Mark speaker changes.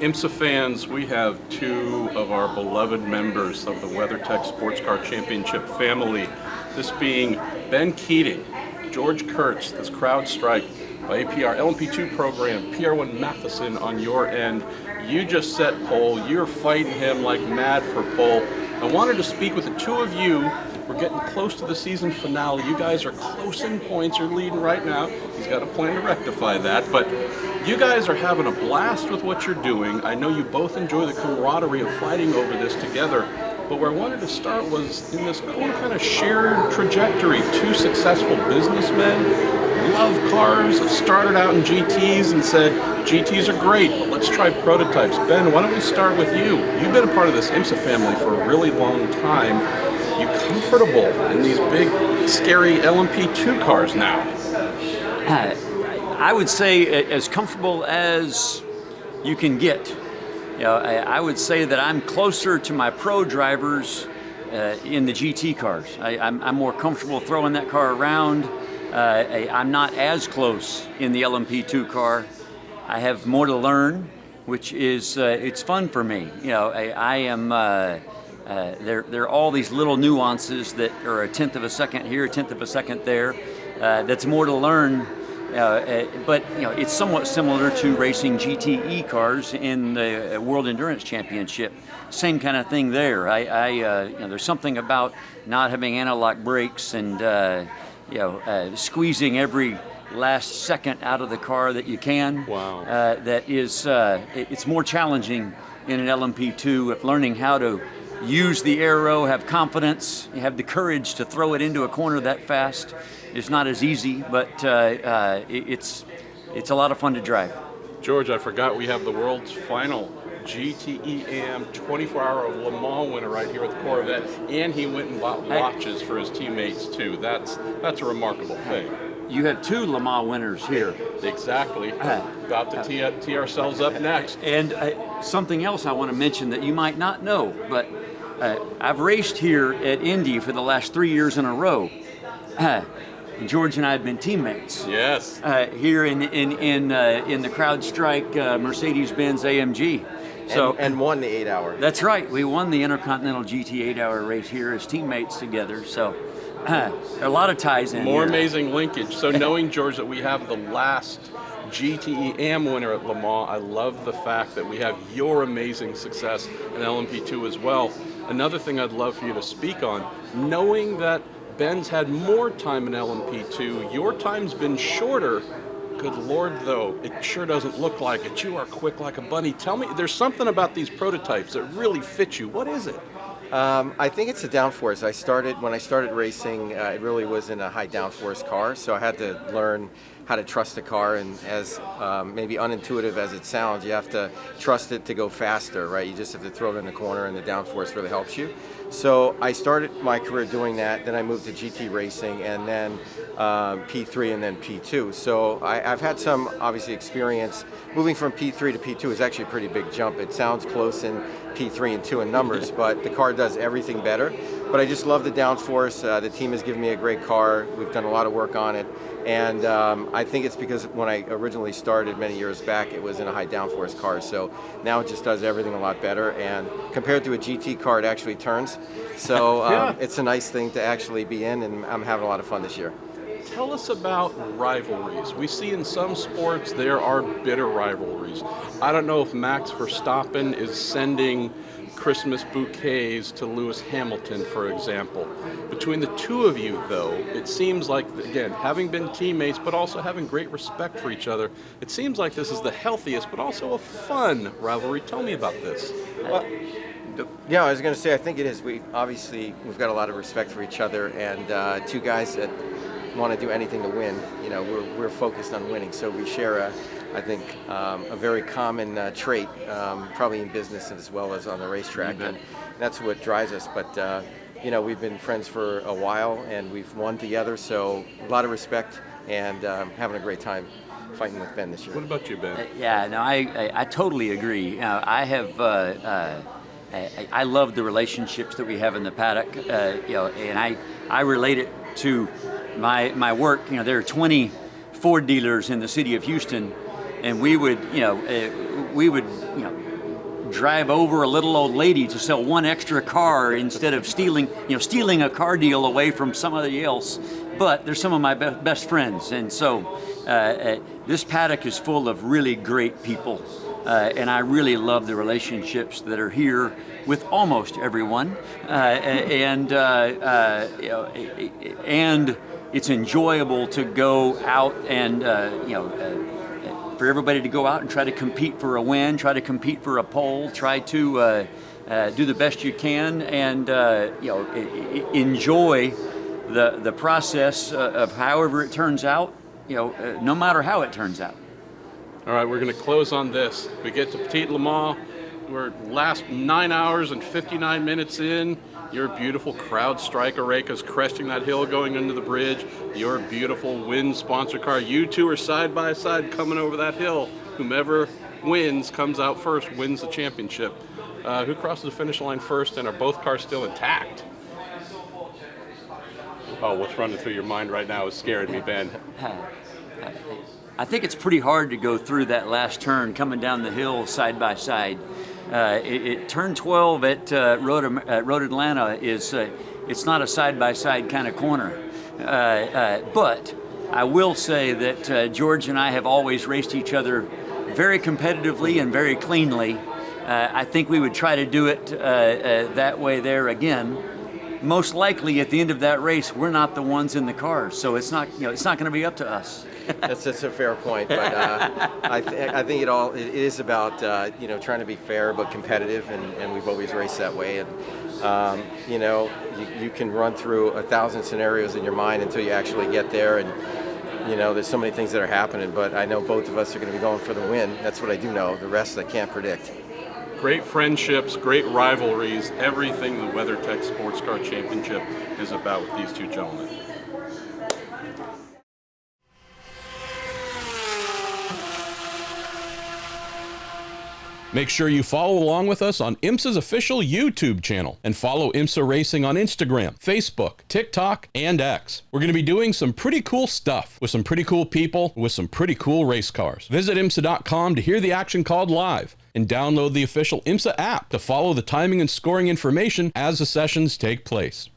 Speaker 1: IMSA fans, we have two of our beloved members of the WeatherTech SportsCar Championship family. This being Ben Keating, George Kurtz, this CrowdStrike by APR LMP2 program, PR1 Matheson on your end. You just set pole. You're fighting him like mad for pole. I wanted to speak with the two of you. We're getting close to the season finale. You guys are close in points. You're leading right now. He's got a plan to rectify that. But you guys are having a blast with what you're doing. I know you both enjoy the camaraderie of fighting over this together. But where I wanted to start was in this cool kind of shared trajectory. Two successful businessmen, love cars, started out in GTs and said, GTs are great, but let's try prototypes. Ben, why don't we start with you? You've been a part of this IMSA family for a really long time. You comfortable in these big, scary LMP2 cars now?
Speaker 2: I would say as comfortable as you can get. You know, I would say that I'm closer to my pro drivers in the GT cars. I'm more comfortable throwing that car around. I'm not as close in the LMP2 car. I have more to learn, which is it's fun for me. You know, I am. There are all these little nuances that are a tenth of a second here, a tenth of a second there. That's more to learn. But you know, it's somewhat similar to racing GTE cars in the World Endurance Championship. Same kind of thing there. You know, there's something about not having anti-lock brakes and squeezing every last second out of the car that you can.
Speaker 1: Wow.
Speaker 2: That is, it's more challenging in an LMP2 of learning how to use the aero, have confidence, you have the courage to throw it into a corner that fast. It's not as easy, but it's a lot of fun to drive.
Speaker 1: George, I forgot we have the world's final GTE AM 24-hour Le Mans winner right here with the Corvette, and he went and bought watches for his teammates too. That's a remarkable thing.
Speaker 2: You have two Le Mans winners here.
Speaker 1: Exactly. About to tee ourselves up next.
Speaker 2: And something else I want to mention that you might not know, but I've raced here at Indy for the last 3 years in a row. George and I have been teammates.
Speaker 1: Yes.
Speaker 2: Here in the CrowdStrike Mercedes-Benz AMG. So
Speaker 3: and won the 8-hour.
Speaker 2: That's right. We won the Intercontinental GT 8-hour race here as teammates together. So there are a lot of ties in
Speaker 1: More
Speaker 2: here.
Speaker 1: amazing linkage. So knowing, George, that we have the last GTE AM winner at Le Mans, I love the fact that we have your amazing success in LMP2 as well. Another thing I'd love for you to speak on, knowing that Ben's had more time in LMP2, your time's been shorter. Good Lord, though, it sure doesn't look like it. You are quick like a bunny. Tell me, there's something about these prototypes that really fit you. What is it?
Speaker 3: I think it's the downforce. When I started racing, it really was in a high downforce car, so I had to learn how to trust the car, and as maybe unintuitive as it sounds, you have to trust it to go faster, right? You just have to throw it in the corner, and the downforce really helps you. So I started my career doing that, then I moved to GT racing, and then P3 and then P2. So I've had some, obviously, experience. Moving from P3 to P2 is actually a pretty big jump. It sounds close in P3 and 2 in numbers, but the car does everything better. But I just love the downforce. The team has given me a great car. We've done a lot of work on it. And I think it's because when I originally started many years back, it was in a high downforce car. So now it just does everything a lot better. And compared to a GT car, it actually turns. So it's a nice thing to actually be in, and I'm having a lot of fun this year.
Speaker 1: Tell us about rivalries. We see in some sports there are bitter rivalries. I don't know if Max Verstappen is sending Christmas bouquets to Lewis Hamilton, for example. Between the two of you, though, it seems like, again, having been teammates but also having great respect for each other, it seems like this is the healthiest but also a fun rivalry. Tell me about this.
Speaker 3: Well, yeah, I was going to say, I think it is. We've got a lot of respect for each other, and two guys that want to do anything to win. You know, we're focused on winning, so we share I think a very common trait, probably in business as well as on the racetrack, and that's what drives us. But you know, we've been friends for a while, and we've won together, so a lot of respect, and having a great time fighting with Ben this year.
Speaker 1: What about you, Ben?
Speaker 2: Yeah, no, I totally agree. I have. I love the relationships that we have in the paddock, and I relate it to my work. You know, there are 20 Ford dealers in the city of Houston, and we would drive over a little old lady to sell one extra car instead of stealing a car deal away from somebody else. But they're some of my best friends, and so this paddock is full of really great people, and I really love the relationships that are here with almost everyone, and it's enjoyable to go out and for everybody to go out and try to compete for a win, try to compete for a pole, try to do the best you can, and enjoy the process of however it turns out, no matter how it turns out.
Speaker 1: All right, we're going to close on this. We get to Petit Le Mans. We're last 9 hours and 59 minutes in. Your beautiful crowd striker Reika's cresting that hill going into the bridge. Your beautiful Win sponsor car. You two are side by side coming over that hill. Whomever wins, comes out first, wins the championship. Who crosses the finish line first, and are both cars still intact? Oh, what's running through your mind right now is scaring me, Ben.
Speaker 2: I think it's pretty hard to go through that last turn coming down the hill side by side. Turn 12 at Road Atlanta it's not a side-by-side kind of corner. But I will say that George and I have always raced each other very competitively and very cleanly. I think we would try to do it that way there again. Most likely at the end of that race, we're not the ones in the cars, so it's not going to be up to us.
Speaker 3: That's a fair point, but I think it is about trying to be fair but competitive, and we've always raced that way. And you can run through 1,000 scenarios in your mind until you actually get there, and there's so many things that are happening. But I know both of us are going to be going for the win. That's what I do know. The rest I can't predict.
Speaker 1: Great friendships, great rivalries, everything the WeatherTech SportsCar Championship is about with these two gentlemen. Make sure you follow along with us on IMSA's official YouTube channel, and follow IMSA Racing on Instagram, Facebook, TikTok, and X. We're going to be doing some pretty cool stuff with some pretty cool people with some pretty cool race cars. Visit IMSA.com to hear the action called live, and download the official IMSA app to follow the timing and scoring information as the sessions take place.